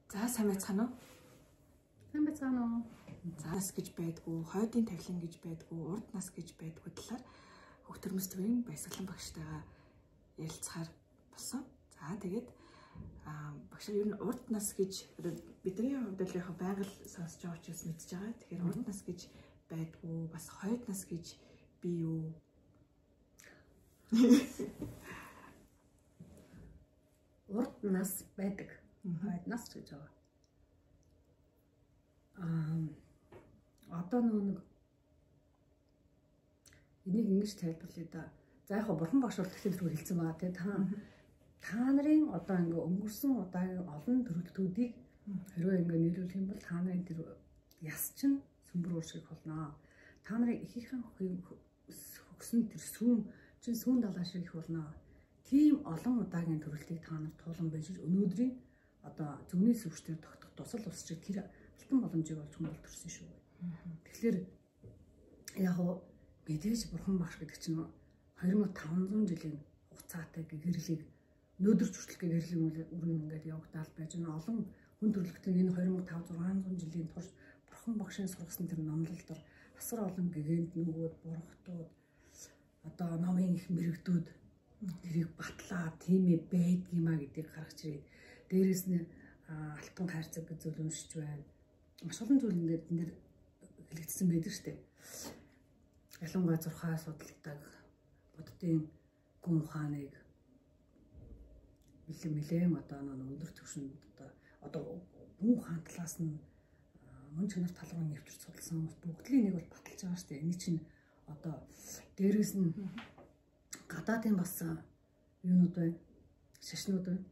За сайн байцгаана уу? Сайн байцгаана уу? За нас гэж байдгүй, хойдын тавилан гэж байдгүй, урд нас гэж байдгүй талаар хөх төрмөс төвийн баясгалан багштайгаа ярилцахаар болсон. За тэгээд багш ер нь урд нас гэж бидний хувьд л яг байгаль сонсож байгаа учраас мэдж байгаа. Тэгэхээр урд нас гэж байдгүй, бас хойд нас гэж бий юу? Урд нас байдаг. Хойд нас гэж байгаа. Одоо нэг энийг ингэж тайлбарлая да. За яг бурхан багш бол тэгэхээр түрүү хэлсэн байгаа тийм та нарын одоо ингээ өнгөрсөн удаагийн олон төрөлтүүдийг хэрвээ ингээ нийлүүлэх юм бол та нарын тэр яс чинь сүмбэр уурших болно. Та нарын ихийнхэн хөгсөн тэр сүүн чинь сүүн далаа шиг их болно. Тийм олон удаагийн төрөлтийг та нар туулан байж өнөөдрийн одоо зөвний сүвчтэр тогтох тусал ус шиг тэр алтан боломжийг олж хөндлөлт төрсөн шүү. Тэгэхээр яг гоо мэдээж бурхан багш гэдэг чинь 2500 жилийн хугацаатай гэгэрлийг нөөдөрч хүртэл гэгэрлийг өрн ингээд явагдаал байж байна. Олон хүн төрөлхтөн энэ 2500-600 жилийн турш бурхан багшийн сургасан тэр номлолдор асар олон гэгээнт нөгөөд бургатууд одоо номын их мэрэгдүүд тэрийг батлаа тийм ээ байдгиймаа гэдгийг гаргаж ирээд дээрээс нь алтан хайрцаг гэж зүйл уншиж байна. Маш олон зүйл ингээд энэ дэр хэлэгдсэн байдаг шүү дээ. Ялангуяа зурхаа судалдаг буддын гүн ухааныг нэлээм одоо өндөр түвшинд одоо гүн ухаан талаас нь мөн чанар талбай нэвтэрч судалсан хүмүүс бүгдийн нэг бол баталж байгаа шүү дээ. Энэ чинь одоо дээрээс нь гадаадын бас юунууд байна, шашнууд байна.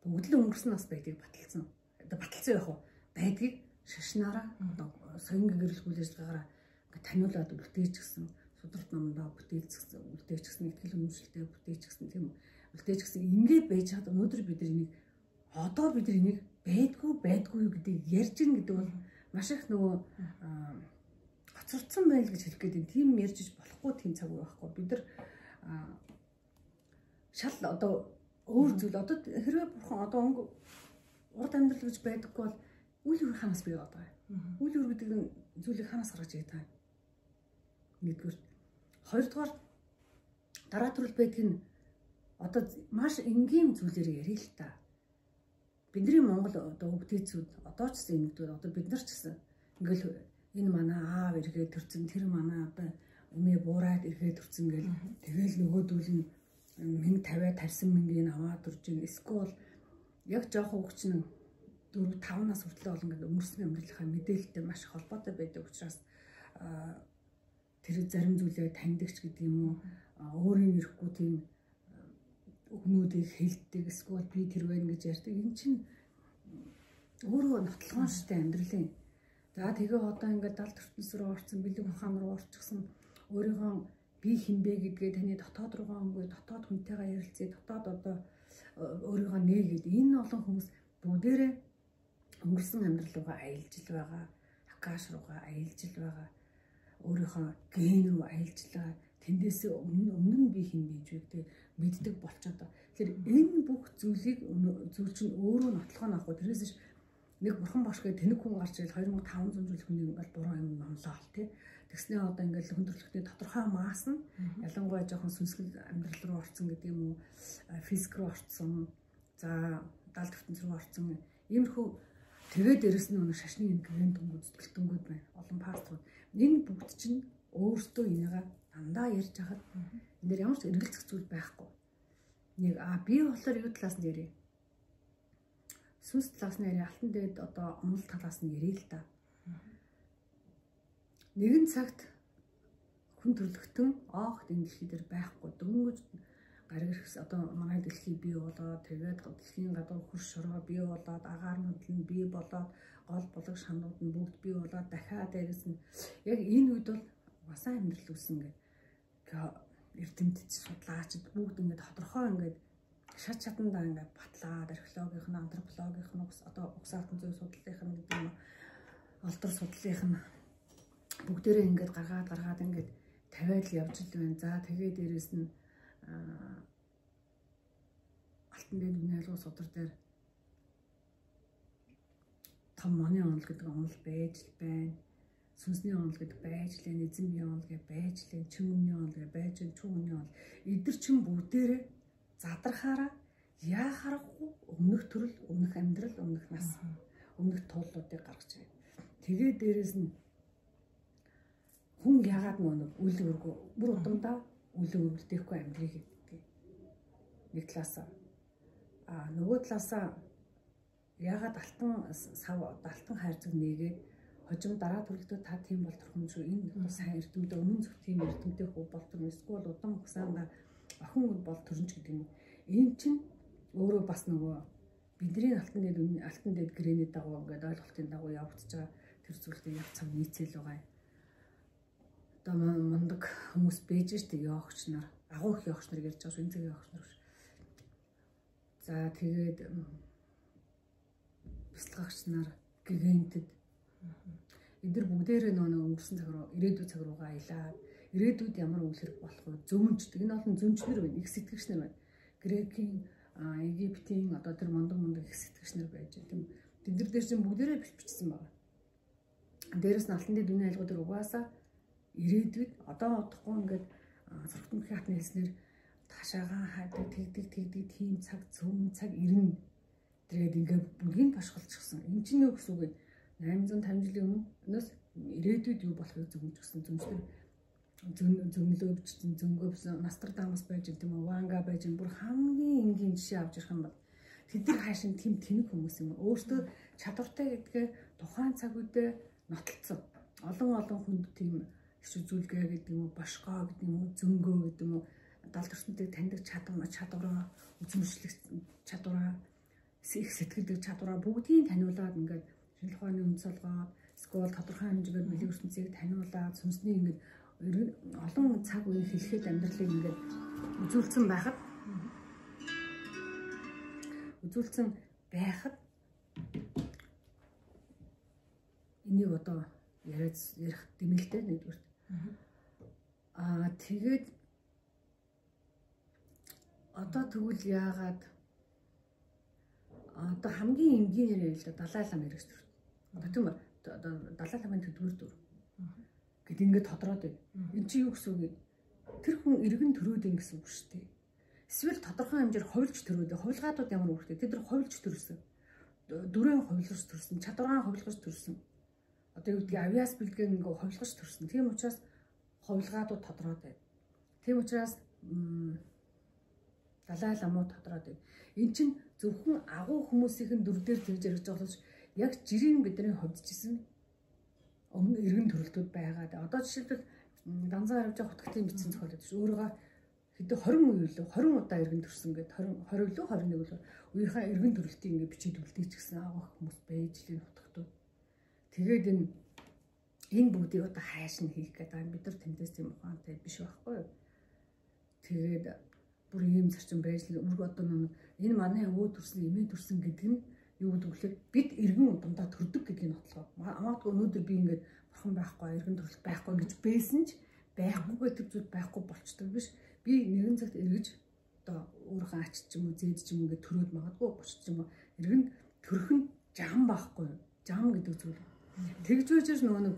Бүгд л өнгөрсөн нас байдгийг баталсан. Одоо баталсан яг уу байдгийг шашнаараа одоо соён гэрэлгүй ажиллагаараа ингээд таниулаад үлдээчихсэн, сударт номдоо үлдээчихсэн, ихтгэл үнэмшилтэй бүтээчихсэн тийм үлдээчихсэн ингээд байж хаад өнөөдөр бид энийг одоо бид энийг байдгүй юу гэдгийг ярьж ийн гэдэг бол маш их нөгөө хоцрогдсон байл гэж хэлэх гээд тийм ярьж болохгүй тийм цаг үе байхгүй. Бид нар шал одоо өөр зүйл одоо хэрвээ бурхан одоо урд амьдрал гэж байдаггүй бол үйл өөр ханаас бий байгаа юм. Үйл өөр гэдэг нь зүйлийг ханаас гаргаж ирээд байгаа юм. Нэгдүгээр. Хоёрдугаар дараа төрөл байдаг нь одоо маш энгийн зүйлээр ярил л та. Бидний Монгол одоо өвдөцүүд одоо ч гэсэн нэгдүгээр одоо бид нар ч гэсэн ингээл энэ манай аав эргээд төрцөн тэр манай одоо өмнө буураад эргээд төрцөн гэл тэгэл нөгөөдүүл нь 1050 мянгийн аваад төрж ийн эсвэл яг жоох хөвгчнэн 4-5 нас хүртэл бол ингээд өмөрсөн амьдралынхаа мэдээлэлтэй маш холбоотой байдаг учраас тэр зарим зүйлээ таньдагч гэдэг юм уу өөрийн ирэхгүй тийм өгнүүдийг хэлдэг эсвэл би тэр байна гэж ярьдаг. Энэ чинь өөрөө нотлохоо штэ амьдралын. За тэгээ одоо ингээд далд ертөнц рүү орсон, бэлэг ухаан руу орчихсон өөрийнхөө би хинбэ гэдгээ таны дотоод руугаа өнгөө дотоод хүнтэйгээ ярилцъя, дотоод одоо өөрийгөө нээгээд энэ олон хүмүүс бүгдээрээ өнгөрсөн амьдрал руугаа аялж ил байгаа, акаш руугаа аялж ил байгаа, өөрийнхөө ген рүү аялж ил байгаа. Тэндээсээ өмнө нь би хин бийж вэ гэдэг мэддэг болчиход байгаа. Тэгэхээр энэ бүх зүйлийг зүйл чинь өөрөө нотлохоо авахгүй. Тэрнээс нэг бурхан багш гэдэг тэнэг хүн гарч ирэл 2500 жил хүний ингээл буруу юм номлоо ал тий. Тэгснээ одоо ингээл хүндрэлтний тодорхой маас нь ялангуяа жоохон сүнслэг амьдрал руу орсон гэдэг юм уу, физик руу орсон, за далд ертөнц рүү орсон. Иймэрхүү тэгээд дээрэс нь өнө шашны гэн дүнгууд зүтгэлтэнгүүд байна. Олон пасторууд. Энэ бүгд чинь өөртөө энийгээ дандаа ярьж хахад энэ дэр ямар ч эргэлзэх зүйл байхгүй. Нэг би болохоор юу талаас нь ярив? Сүнс талаас нь ярив, алтан дээд одоо онол талаас нь ярив л да. Нэгэн цагт хүн төрлөختөн оогт энэ дэлхий дээр байхгүй. Дөнгөж гариг хэрэгс одоо манай дэлхий бий болоод тэгээд дэлхийн гадуур хөрш шороо бий болоод агаарнууд нь бий болоод гол булаг шанууд нь бүгд бий болоод дахиад дээрээс нь яг энэ үед бол басаа амьдрал үүсэн гэдэг эрдэмтэд судлаачид бүгд ингээд тодорхой ингээд шат шатандаа ингээд батлаад археологийн нь антропологийн нь одоо угсаалтан зүй судлалын гэдэг юм олдор судлалын нь бүгдээрээ ингээд гаргаад ингээд тавиад л явж л байна. За тэгээ дээрэс нь алтан дээд үнэлгөө судар дээр том моны онол гэдэг онол байж л байна. Сүнсний онол гэдэг байж л байна. Эзэн бие онол гэдэг байж л байна. Чин өмнө онол гэдэг байж л чүн өмнө онол. Эдгэр чин бүгдээрээ задрахаараа яа харахгүй өмнөх төрөл, өмнөх амьдрал, өмнөх нас, өмнөх туулуудыг гаргаж байна. Тэгээ дээрэс нь хүн яагаад нэг үйл өргөө бүр удамдаа үйл өргөлдөөхгүй амьдрыг гэдэг. Нэг талаасаа нөгөө талаасаа яагаад алтан хайрцаг нэгээд хожим дараа төрөлдөө та тийм бол турхамжгүй энэ сайн эрдэмтдээ өмнө зөв тийм эрдэмтдээ хөө болтон эсвэл удам хугацаанд охин бол төрнч гэдэг юм. Энэ чинь өөрөө бас нөгөө бидний алтан дээд грэний дагуу ингээд ойлголтын дагуу явагдаж байгаа тэр зүйлтэй яг цав нийцэл байгаа. Одоо мундаг хүмүүс бэж штэ яогч нар, агуу их яогч нар ярьж байгаа шүү, энэ цагийн яогч нар биш. За тэгээд бяцлагч нар, гигэнтэд эдгээр бүгдээрээ нөгөө өнгөрсөн цаг руу, ирээдүйн цаг руугаа аялаад ирээдүйд ямар үйл хэрэг болох вэ? Зөвмждэг. Энэ олон зөвмчнэр байна, их сэтгэгч нар байна. Грекийн, Египтийн одоо тэр мундаг их сэтгэгч нар байж тийм. Тэд нар чинь бүгдээрээ бичсэн байгаа. Дээрээс нь алтан дээд үнийн айлгууд угаасаа ирээдүйд одоо удахгүй ингээд зургтын хатны хэлснээр таашаагаан хайдаг тэгдэг тийм цаг цөм цаг ирнэ. Тэгээд ингээд бүгдийг башгалчихсан. Энэ чинь юу гэсэн үг вэ? 850 жилийн өмнөөс ирээдүйд юу болохыг зөвмжсөн зөвмжлөр зөмлөө бичсэн зөнгөвсөн Нострадамус байж тийм үү, Ванга байж бүр хамгийн энгийн жишээ авч ирэх юм бол тэд нар хаашин тийм тэнэг хүмүүс юм. Өөртөө чадвартай гэдгээ тухайн цаг үедээ нотолцсон. Олон хүнд тийм иш үзүүлгээ гэдэг юм уу, бошгоо гэдэг юм уу, зөнгөө гэдэг юм уу, далд ертөнцийг таньдаг чадвараа, үзмжлэх чадвараа, их сэтгэлдэг чадвараа бүгдийг таниулаад ингээд шинжлэх ухааны үн цолгоо, эсвэл тодорхой хэмжээгээр бэлэг ертөнцийг таниулаад сүнсний ингээд олон цаг үеийн хэлэхэд амьдралыг ингээд үзүүлсэн байхад энийг одоо ярих дэмэлтэй нэгдүгээр. Тэгээд одоо тэгвэл яагаад одоо хамгийн энгийнээр ярил л Далай лам хэрэгс төр. Одоо тийм одоо Далай ламын төдгөр дүр. Гэт ингээд тодроод байна. Энд чи юу гэсэн үг вэ? Тэр хүн иргэн төрөөд ин гэсэн үг шүү дээ. Эсвэл тодорхой хэмжээр ховлж төрөөд. Ховлгаадууд ямар үүрэгтэй? Тэд нар ховлж төрсөн. Дүрэн ховлгож төрсөн, чадвараа ховлгож төрсөн. Одоо юу гэдгийг авиас бэлгэн ингээд ховлгож төрсөн. Тийм учраас ховлгаадууд тодроод байна. Тийм учраас Далай ламууд тодроод байна. Эн чинь зөвхөн агуу хүмүүсийн дүр дээр тэгж яригдж байгаа бол яг жирийн бидний ховдчихсэн өмнө иргэн төрөлтүүд байгаад. Одоо жишээлбэл данзаа явж байгаа хутгтын бичсэн зохиолод шүү. Өөрөөгөө хэдэн 20 үе лөө 20 удаа иргэн төрсөн гэдэг 20 лөө 21 лөө үеийнхаа иргэн төрөлтийг ингээд бичиж үлдээч гэсэн агуу хүмүүс байж лээ хутгтууд. Тэгээд энэ бүгдийг одоо хайш нь хийх гэдэг бид нар тэндээс тийм ухаантай биш байхгүй юу? Тэгээд бүр ийм зарчим байж л одоо энэ манай өвөө төрсөн, эмээ төрсөн гэдэг нь юу гэдэг вэ? Бид иргэн удамдаа төрдөг гэдгийг нотлоо. Магадгүй өнөөдөр би ингээд бурхан байхгүй, иргэн төрөлт байхгүй гэж бэсэн ч байхгүйгээ тэр зүйл байхгүй болчдөг биш. Би нэгэн цагт эргэж одоо өөрийнхөө ач ч юм уу, зээд ч юм ингээд төрөөд магадгүй болчих юм уу. Иргэн төрөх нь жам байхгүй юу? Жам гэдэг зүйл. Тэгж байж нөгөө нэг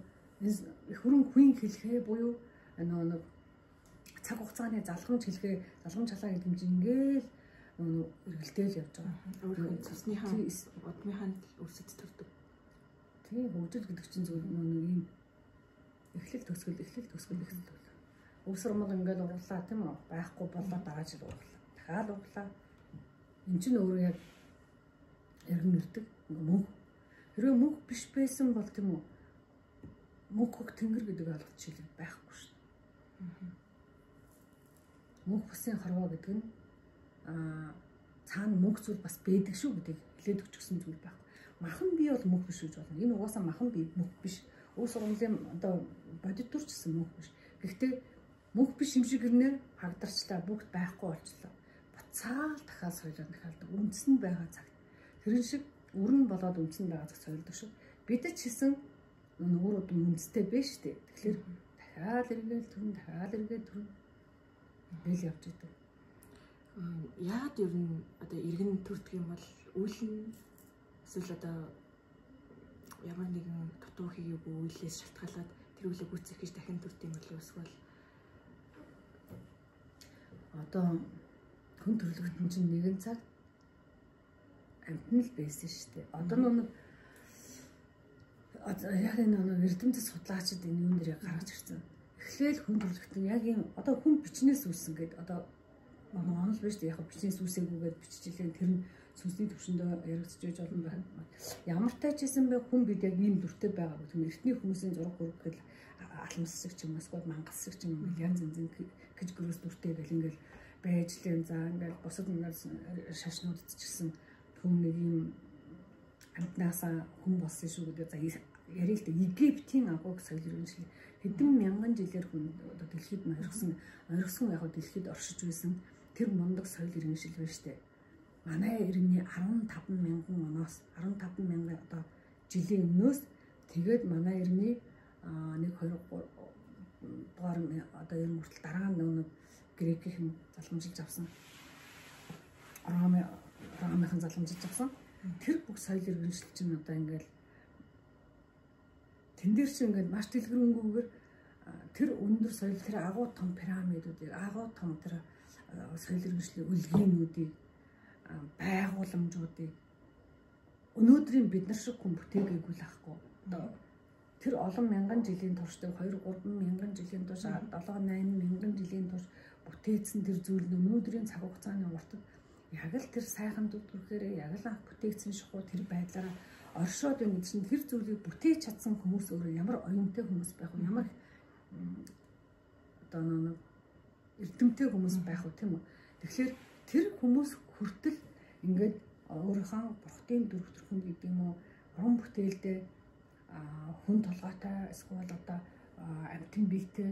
их хөрөнгө хүн хэлхээ буюу нөгөө цаг хугацааны залхамж хэлхээ, залхамж халаа гэдэг юм чинь ингээл эргэлдээл явж байгаа. Өөрийнхөө цусныхаа удмынхаа өрсөд төрдөг. Тийм хөгжил гэдэг чинь зөв нэг юм эхлэл төсгөл. Өсөрмөл ингээл урлаа тийм үү? Байхгүй болоо дараа жил урлаа. Дахиад урлаа. Энд чинь өөрөө яг эргэн ирдэг мөнх. Хэрвээ мөнх биш байсан бол тийм үү? Мөнх хөх тэнгэр гэдэг ойлголт шилэг байхгүй шүү дээ. Мөнх бусын хорвоо гэдэг нь цаана мөнх зүйл бас байдаг шүү гэдэг хэлээд өгчихсэн зүйл байх. Махан бие бол мөнх биш гэж болно. Энэ угаасаа махан бие мөнх биш. Уус ургамлын одоо бодит төрчсөн мөнх биш. Гэхдээ мөнх биш юм шиг гэрнээр хагдарчлаа, бүгд байхгүй болчлоо. Буцаал дахиад соёлоод дахиад үндсэн байгаа цагт. Тэрэн шиг өрн болоод үндсэн байгаа цагт соёлдог шүү. Бид ч хийсэн өөр удам үндэстэй биш үү? Тэгэхээр дахиад эргээл төрн бэл явж идэв. Яагаад ер нь одоо иргэн төрдөг юм бол үйл нь эсвэл одоо ямар нэгэн дутуу хийгээгүй үйлээс шалтгаалаад тэр үлээ гүйцэх гэж дахин төрт юм болов эсвэл одоо хүн төрлөختөн чинь нэгэн цаг амтны л байсан шүү дээ. Одоо нэг яг энэ эрдэмтэд судлаачид энэ юм дээрээ гаргаж ирсэн. Эхлээл хүн төрлөختөн яг юм одоо хүн бичнээс үүссэн гэдэг одоо онол биш яг бичнээс үүсээгүйгээд биччихлээ тэр нь сүнсний төвшөндөө яригдж байж олон байна. Ямар тайчсан бэ хүн бид яг ийм дүртэй байгаа гэх юм эртний хүмүүсийн зураг хүртэл алмассаг ч юм уу мангасаг ч юм уу янз янзын гэж гөрөөс дүртэй гэл ингээл байж лэн за ингээл бусад нэг шашнуудад ч гэсэн хүн нэг юм амтнаасаа хүн болсон шүү гэдэг за ярил л да Египтийн агууг соёл иргэншил хэдэн мянган жилээр хүн одоо дэлхийд орхисон яг дэлхийд оршиж байсан тэр мундаг соёл иргэншил байна штэ. Манай иргэний 15 мянган оноос 15 мянган одоо жилийн өмнөөс тэгээд манай иргэний 1 2 3 дугаар одоо ер нь хүртэл дараа нь грекийн залгамжилж авсан ромын залгамжилж авсан тэр бүх соёл иргэншил чинь одоо ингээл тэн дээр чинь ингээд маш дэлгэрэнгүйгээр тэр өндөр соёл тэр агуу том пирамидуудыг агуу том тэр соёл иргэншлийн үлгээнүүдийг байгууламжуудыг өнөөдрийн бид нар шиг хүн бүтээгээгүй л ахгүй. Одоо тэр олон мянган жилийн туршдаа 2 3 мянган жилийн турш 7 8 мянган жилийн турш бүтээсэн тэр зүйл нь өнөөдрийн цаг хугацааны уртад яг л тэр сайхан дүрхээр яг л анх бүтээгдсэн шахуу тэр байдлаараа оршоод байна гэсэн тэр зүйлийг бүтээж чадсан хүмүүс өөрөө ямар оюунтай хүмүүс байх вэ? Ямар одоо нэг эрдэмтэй хүмүүс байх вэ тийм үү? Тэгэхээр тэр хүмүүс хүртэл ингээд өөрийнхөө бурхтын дүрхтөрхөн гэдэг юм уу уран бүтээлдээ хүн толгойтой эсвэл одоо амтэн биетэй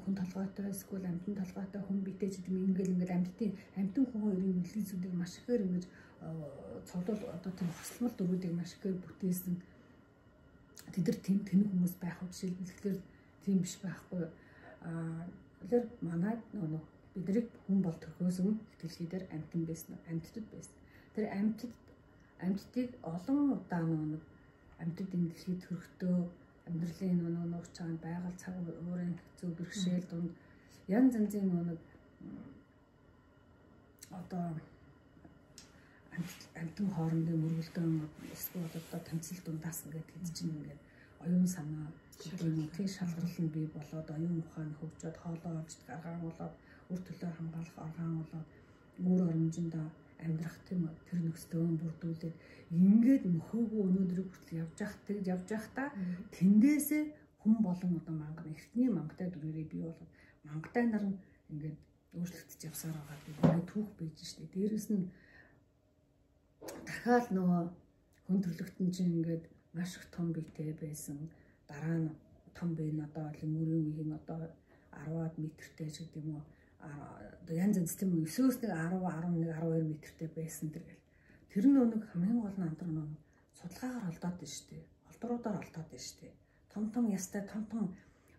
хүн толгойтой эсвэл амтэн толгойтой хүн биетэй гэдэг юм ингээд амтэн хүн хоёрын нөлөөсүүдийг маш ихээр ингэж цогцол одоо тийм хослмол дөрүүдийг маш ихээр бүтээсэн тэд нар тийм тэнэг хүмүүс байх уу жишээлбэл тийм биш байхгүй тэгэхээр манай нөгөө бидрийг хүн бол төрхөөс өмнө дэлхий дээр амтэн байсан амттад байсан тэр амттыг олон удаа нэг амттад энэ дэлхийд төрөхдөө амьдралын нөгөө уучаан байгаль цаг уурын хэцүү бэрхшээл дунд янз янзын нэг одоо амтэн хоорондын мөргөлдөөн эсвэл одоо тэмцэл дундаас ингээд хэд чинь ингээд оюун санаа тийм шалгал нь бий болоод оюун ухаан хөгжөөд хоолоо олж гаргаан болоод үр төлөө хамгаалах оргаан болоод өөр оромжиндоо амьдрах тийм тэр нөхцөлөө бүрдүүлээд ингээд мөхөөгүй өнөөдрийг хүртэл явж байхдаа тэндээсээ хүн болон одоо манган эртний мангтай дүрээрээ бий болоод мангтай нар нь ингээд өөрчлөгдөж явсаар байгаа гэдэг ингээд түүх байж штэ. Дээрээс нь дахиад нөгөө хүн төрлөختөн чинь ингээд маш их том биетэй байсан. Дараа нь том бие нь одоо лимүрийн үеийн одоо 10-аад метртэй ч гэдэг юм уу одоо янз янз тийм үү 9-өөс нэг 10 11 12 метртэй байсан тэргээл тэр нэг хамгийн гол нь андар нэг судалгаагаар олдоод байна шүү дээ. Олдруудаар олдоод байна шүү дээ. Том ястай том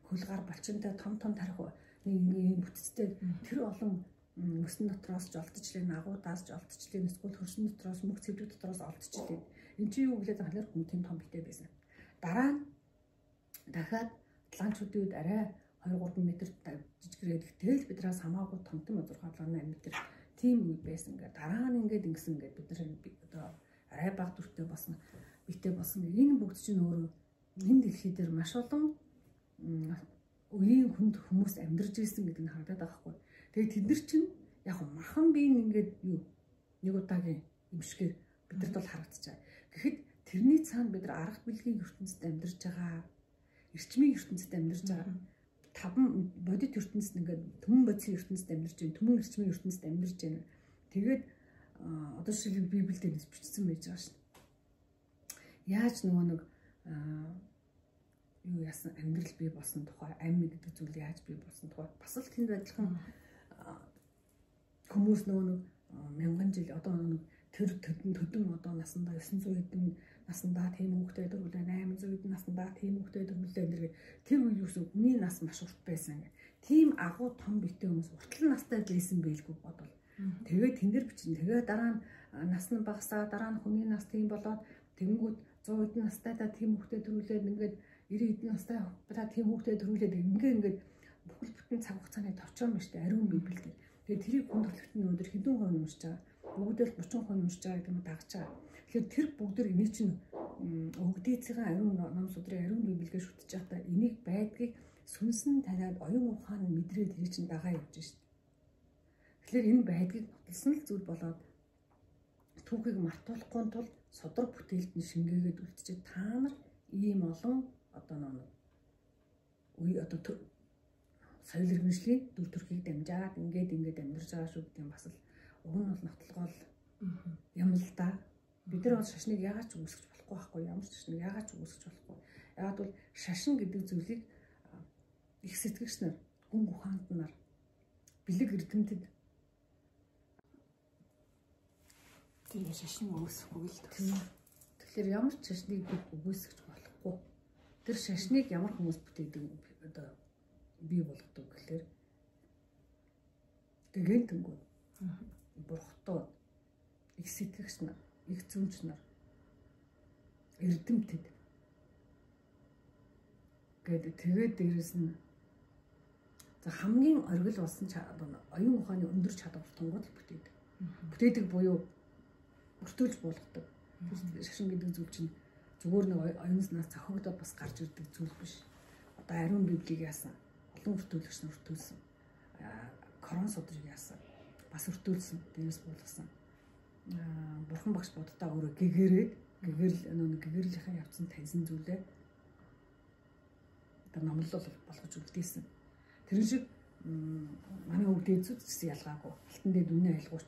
хөлгаар балчинтай том тарих нэг бүтцтэй тэр олон мөсөн дотроос ч олдчихлээ агуудаас ч олдчихлээ эсвэл хөрсөн дотроос мөх цэврүүд дотроос олдчихлээ. Энд чинь юу гэвэл анхаар хүн тийм том битэй байсан. Дараа нь дахиад атлантчуудын үед арай 2-3 метр жижигрээд тэгэл бидраас хамаагүй том 6-7-8 метр тийм үед байсан. Ингээд дараа нь ингээд ингэсэн ингээд бид нар одоо арай бага дүртэй болсон битэй болсон. Энэ бүгд чинь өөрөө энэ дэлхий дээр маш олон үеийн хүнд хүмүүс амьдарч ирсэн гэдэг нь харагдаад байгаа хгүй. Тэгээд тэд нар чинь яг махан биеийн ингээд юу нэг удаагийн юм шигээр бидэрт бол харагдчихаа. Гэхдээ тэрний цаана бид нар арга билгийн ертөнцид амьдарч байгаа. Эрчмийн ертөнцид амьдарч байгаа. 5 бодит ертөнцид ингээд төмөн бодисын ертөнцид амьдарч байна. Төмөн эрчмийн ертөнцид амьдарч байна. Тэгээд одоо шиг Библиэд бичсэн байж байгаа шин. Яаж нөгөө нэг юу яасан амьдрал бий болсон тухай амь гэдэг зүйл яаж бий болсон тухай бас л тэнд адилхан хүмүүс нөгөө мянган жил одоо нэг тэр төдөн одоо насандаа 900 хэдэн насандаа тийм хүүхдээ дөрвөлээ 800 хэдэн насандаа тийм хүүхдээ дөрвөлээ энэргээ тэр үе юусэн хүний нас маш урт байсан гэх. Тийм агуу том битэй хүмүүс уртлан настай байсан байлгүй бодвол. Тэгээд тэн дээр бичин. Тэгээд дараа нь нас нь багасаа дараа нь хүний нас тийм болоод тэгэнгүүт 100 эдэн настайдаа тийм хүүхдэд төрүүлээд ингээд 90 эдэн настайдаа тийм хүүхдэд төрүүлээд ингээд бүхэл бүтэн цаг хугацааны товчхон ба штэ ариун библиэлд. Тэгээд тэрийг хүндрэлтэн өндөр хэдэн хувь уншиж байгаа. Бүгдээр 30% уншиж байгаа гэдэг нь дагаж байгаа. Тэгэхээр тэр бүгдээр энийг чинь өгдөөцийн ариун ном судрын ариун библиэгээ шүтэж байхдаа энийг байдгийг сүнсэн таниад оюун ухаан мэдрээд ирэх чинь дагаа явж штэ. Тэгэхээр энэ байдгийг нотолсон л зүйл болоод түүхийг мартуулахгүй тул содрог бүтээлд нь шингээгээд үлдчихэд та нар ийм олон одоо нэг үе одоо соёл иргэншлийн дүр төрхийг дамжаад ингээд амьдарч байгаа шүү гэдэг юм бас л уг нь бол нотлогоол юм л да. Бид нар бол шашныг яагаад ч үүсгэж болохгүй байхгүй ямар ч шашныг яагаад ч үүсгэж болохгүй. Яагаад бол шашин гэдэг зүйлийг их сэтгэгч нар хүн ухаанд нар бэлэг эрдэмтэд тийм шашин үүсэхгүй л дээ. Тэгэхээр ямар ч шашныг бид үүсгэж болохгүй. Тэр шашныг ямар хүмүүс бүтээдэг одоо бий болгодог гэхээр гэгэнтэнгүү бурхтууд их сэтгэгч нар их зүнч нар эрдэмтэд гэдэг тэгээд дээрэс нь за хамгийн оргил болсон оюун ухааны өндөр чадвар тунгууд бүтээдэг. Бүтээдэг буюу өртөөлж болгодог. Шашин гэдэг зүйл чинь зүгээр нэг оюунаснаас цохигдоод бас гарч ирдэг зүйл биш. Одоо ариун библийг яасан олон өртөөлөгч нар өртөөлсөн. Корон судрыг яасан бас өртөөлсөн. Дээрээс болгосон. Бурхан багш бодтаа өөрөө гэгэрлийн явцсан таньсан зүйлээ одоо номлол болгож үлдээсэн. Тэр шиг манай өвдөөцүүд гэсэн ялгаагүй. Алтан дээр үнэ айлгуу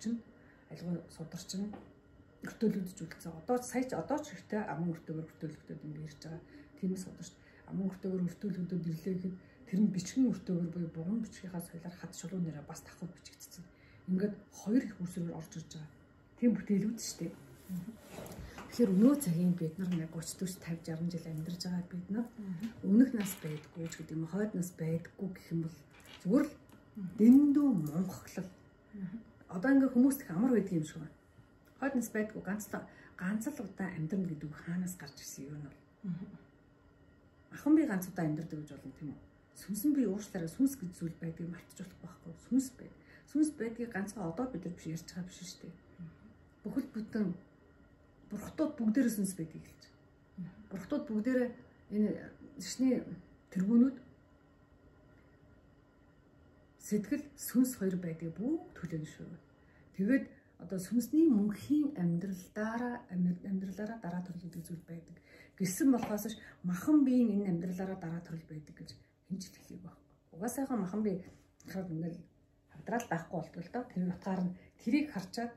сударч нь өртөөлөгдөж үлдсэн. Одоо ч ихтэй аман өртөөгөр өртөөлөгдөд ингэ ирж байгаа. Тиймээс сударч аман өртөөгөр өртөөлөгдөд ирлээ гэхэд тэр нь бичгэн өртөөгөр буюу бурган бичгийнхаа соёлоор хад шулуун нэрээ бас давхар бичигдсэн. Ингээд хоёр их үсрээр орж ирж байгаа. Тийм бүтээлүүд шүү дээ. Тэгэхээр өнөө цагийн бид нар 30 40 50 60 жил амьдарч байгаа бид нар өмнөх нас байдгүй ч гэдэг юм хойд нас байдгүй гэх юм бол зүгээр л дэндүү монхоглол. Одоо ингээ хүмүүс их амар байдаг юм шиг байна. Хойд нас байдгүй ганц л удаа амьдрна гэдэг хаанаас гарч ирсэн юм бол. Ахан би ганц удаа амьдрдаг гэж болно тийм үү? Сүнсэн би уушлаараа сүнс гэж зүйл байдгийг мартаж болохгүй байхгүй. Сүнс байд. Сүнс байдгийг ганцхан одоо бид нар биш ярьж байгаа биш шүү дээ. Бүхэл бүтэн бурхтууд бүгдээрээ сүнс байдгийг хэлж. Бурхтууд бүгдээрээ энэ шашны тэргүүнүүд сэтгэл сүнс хоёр байдгийг бүгд төлөөлнө шүү. Тэгээд одоо сүнсний мөнхийн амьдралаараа дараа төрлөдөг зүйл байдаг. Гэсэн болохоос ш махан биеийн энэ амьдралаараа дараа төрөл байдаг гэж хинж хэлхийг байна. Угаасаахан махан бие хаад ингээл хавдраал даахгүй болтгол доо. Тэр утгаар нь тэрийг харчаад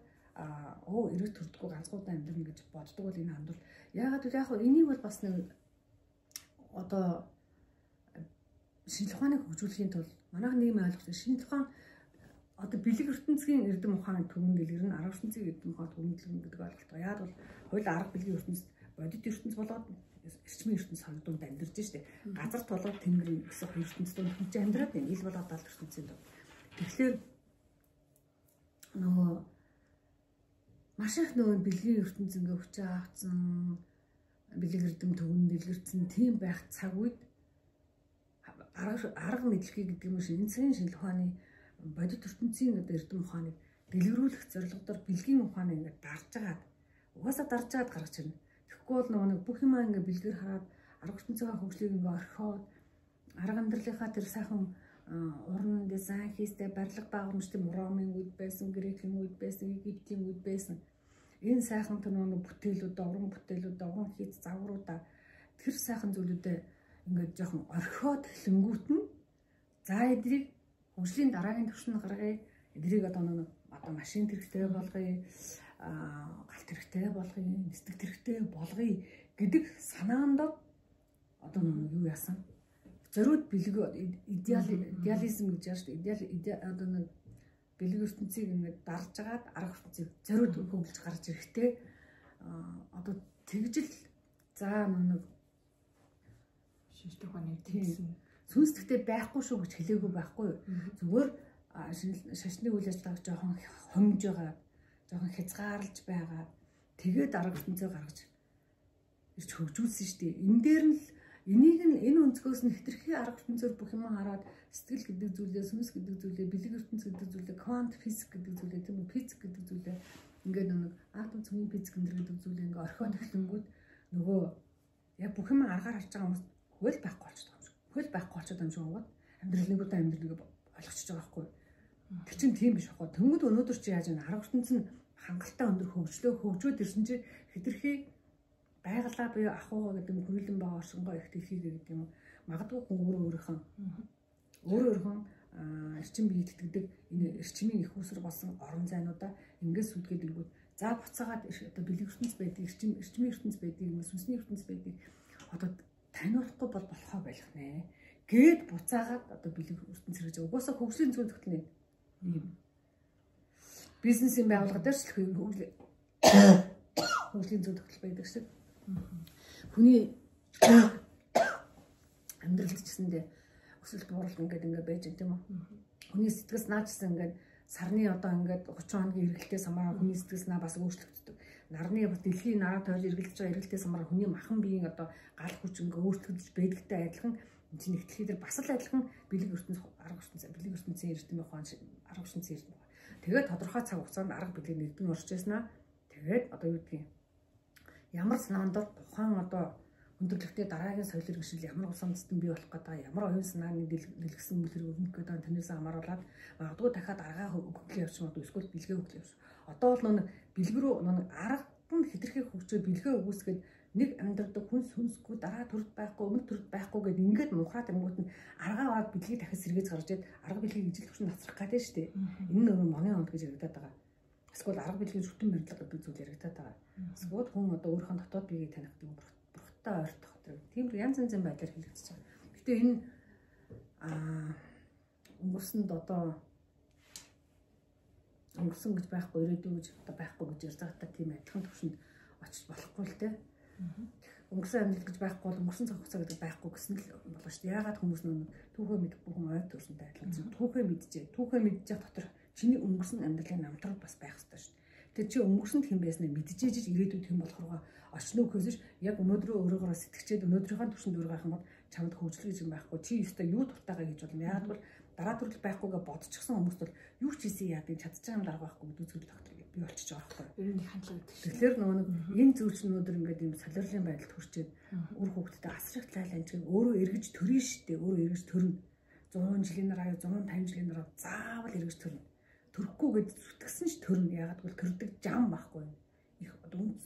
эрэг төрдгөө ганцгуудаа амьдрна гэж боддог бол энэ хандвал яагаад вэ? Яг энийг бол бас нэг одоо шинжлэх ухааныг хөгжүүлэхийн тулд манайх нийгэм ойлгох шинжлэх ухаан одоо бэлэг ертөнцийн эрдэм ухааны төвөнд дэлгэр нь арга ертөнцийн эрдэм ухааны төвөнд дэлгэр гэдэг ойлголт. Яг бол хоёул арга бэлгийн ертөнц бодит ертөнц болоод эрчмийн ертөнц хоёрдунд амьдарч штэ. Газарт болоод тэнгэр гэсэн хоёр ертөнцийн хүч амьдраад байна. Ил болоод аль ертөнцийн төв. Тэгэхээр нөгөө маш их нөгөө бэлгийн ертөнц ингээ хүчээ авцсан бэлэг эрдэм төвөнд дэлгэрсэн тийм байх цаг үед арга мэдлэхийг гэдэг юм шиг энэ цагийн шинжлэх ухааны бодит ертөнцийн эрдэм ухааныг дэлгэрүүлэх зорилгодоор бэлгийн ухааныг ингээд угаасаа дарж агаад гаргаж ирнэ. Тэгэхгүй бол нэг бүх юмаа ингээд бэлгээр хараад арга ертөнцийн хөгжлийг ингээд орхиод арга амьдралынхаа тэр сайхан уран дизайн хийстэй барилга байгууламжтай Ромын үед байсан, Грекийн үед байсан, Египтийн үед байсан. Энэ сайхан нэг бүтээлүүд, уран бүтээлүүд, уран хийц загваруудаа тэр сайхан зүйлүүдэд ингээд жоохон орхиод хэлэнгүүт нь за эдрийг хөгжлийн дараагийн түвшинд гаргая. Эдрийг одоо машин хэрэгтэй болгоё, галт хэрэгтэй болгоё, нисдэг хэрэгтэй болгоё гэдэг санаанд одоо юу яасан? Зориуд бэлэг идеализм гэж яаж одоо нэг бэлэг ертөнцийг ингээд дарж агаад арга ертөнцийг зориуд хөвлөж гарч ирэхтэй одоо тэгжил за нэг шинжлэх ухааны тийм сүнсдэгтэй байхгүй шүү гэж хэлээгүй байхгүй юу. Зүгээр шашны үйл ажиллагааг жоохон хомж байгаа, жоохон хязгаарлаж байгаа. Тэгээд арга ертөнцөө гаргаж ирж хөгжүүлсэн шүү дээ. Энэ дээр нь энэ өнцгөөс нь хэтэрхий арга ертөнцөөр бүх юм хараад сэтгэл гэдэг зүйлээ, сүнс гэдэг зүйлээ, бэлэг ертөнц гэдэг зүйлээ, квант физик гэдэг зүйлээ, тийм үү, физик гэдэг зүйлээ ингээд нэг атом цөмийн физик гэдэг зүйлээ ингээд орхиод эхлэнгүүд нөгөө яг бүх юм аргаар харж байгаа хүмүүс хөл байхгүй болчиход байгаа юм шиг. Хөл байхгүй болчиход байгаа юм шиг гоод амьдралыг ойлгочихж байгаа байхгүй. Тэр чинь тийм биш аахгүй. Тэнгүүд өнөөдөр чи яаж арга ертөнц нь хангалттай өндөр хөгжөөд ирсэн чи хэтэрхий байгалаа буюу ахуйгаа гэдэг юм хүрээлэн байгаа оршингоо их дэлхийгээ гэдэг юм. Магадгүй хүн өөрөөрхөн эрчим бие итгэдэг энэ эрчимийн их усэр болсон орон зайнуудаа ингээс сүлгээд ингүүд за буцаагаад одоо бэлэг ертөнц байдаг, эрчимийн ертөнц байдаг, сүнсний ертөнц байдаг одоо таниулахгүй бол болохоо байх нэ. Гээд буцаагаад одоо бэлэг ертөнц гэж угаасаа хөгжлийн зүйн тогтны юм. Бизнесийн байгууллага дээр ч хөгжлийн зүйн тогтол байдаг шиг. Хүний амьдралд ч гэсэндээ өсөлт бууралт ингээд байж байгаа юм тийм үү. Хүний сэтгэс наачсан ингээд сарны одоо ингээд 30 хоногийн эргэлтээ самараа хүний сэтгэс наа бас өөрчлөгддөг. Нарны дэлхийн нараа тойл эргэлдэж байгаа эргэлтээ самараа хүний махан биеийн одоо гал хүч ингээд өөрчлөгдөж байдагтай адилхан энэ нэгтлэхий дээр бас л адилхан бэлэг ертөнц арга ертөнцийн эрдэм ухаан арга ертөнцийн эрдэм ухаан. Тэгээд тодорхой цаг хугацаанд арга бэлэг нэгдэн орж ирсэнаа. Тэгээд одоо юу гэдгийг ямар санаанд тухайн одоо өндөрлөгтэй дараагийн соёл иргэншил ямар усан цэцэн бий болох гэдэг ямар оюун санааны дэлгэсэн бүлэг өрнөх гэдэг танаас хамааруулаад магадгүй дахиад аргаа хөгжлийн явж магадгүй эсвэл бэлгээ хөгжлийн явж. Одоо бол нэг бэлэг рүү нэг арга нь хэтэрхий хөгжөөд бэлгээ өгөөсгээд нэг амьдралд хүн сүнсгүй дараа төрд байхгүй өмнө төрд байхгүй гэдэг ингээд мухраад амгууд нь аргаа аваад бэлгийг дахиад сэргээж гарч ирээд арга бэлгийг ижил хүчин насрах гэдэг шүү дээ. Энэ нь өөрөө моны хонд гэж яригадаад байгаа. Эсвэл арга бэлгийн шүтэн барилга гэдэг зүйл яригадаад байгаа. Эсвэл хүн одоо өөрийнхөө дотоод биеийг таних гэдэг бурхтай ойртох гэдэг. Тийм янз янзын байдлаар хэлэгдэж байгаа. Гэтэ энэ өнгөрсөнд одоо өнгөрсөн гэж байхгүй ирээдүй гэж одоо байхгүй гэж ярьж байгаа та тийм адилхан төвшөнд очиж болохгүй л дээ. Өнгөрсөн амьдрал гэж байхгүй бол өнгөрсөн цаг хугацаа гэдэг байхгүй гэсэн л болно шүү дээ. Яагаад хүмүүс нэг түүхээ мэдгүй хүн ойр төрсөнтэй адилхан. Түүхээ мэдж явах дотор чиний өнгөрсөн амьдралын намтрууд бас байх ёстой шүү дээ. Тэгээ чи өнгөрсөнд хэн байснаа мэдчихэж ирээдүйд хэн болохороо очно гэхээс яг өнөөдрөө өөрөөгөө сэтгэчээд өнөөдрийнхөө төвшөнд өөр гарах юм бол чамд хөгжил гэж юм байхгүй. Чи өстой юу дуртайгаа гэж болно. Яагаад бол дараа төрөл байхгүйгээ бодчихсон хүмүүст бол юу ч хийсэн яадыг чадчих юм дарга байхгүй гэдэг зүйл тогтдог би болчихж байгаа байхгүй. Ер нь хандлага гэдэг. Тэгэхээр нөгөө нэг энэ зүйл чинь өнөөдөр ингээд юм солиорлын байдалд хүрчээд үр хөвгтдээ асрах цайланч өөрөө эргэж төрнө шүү дээ. Өөрөө эргэж төрнө. 100 жилийн дараа 150 жилийн дараа заавал эргэж төрнө. Төрөхгүй гэж зүтгэсэн ч төрнө. Яагаад бол төрдөг жам байхгүй.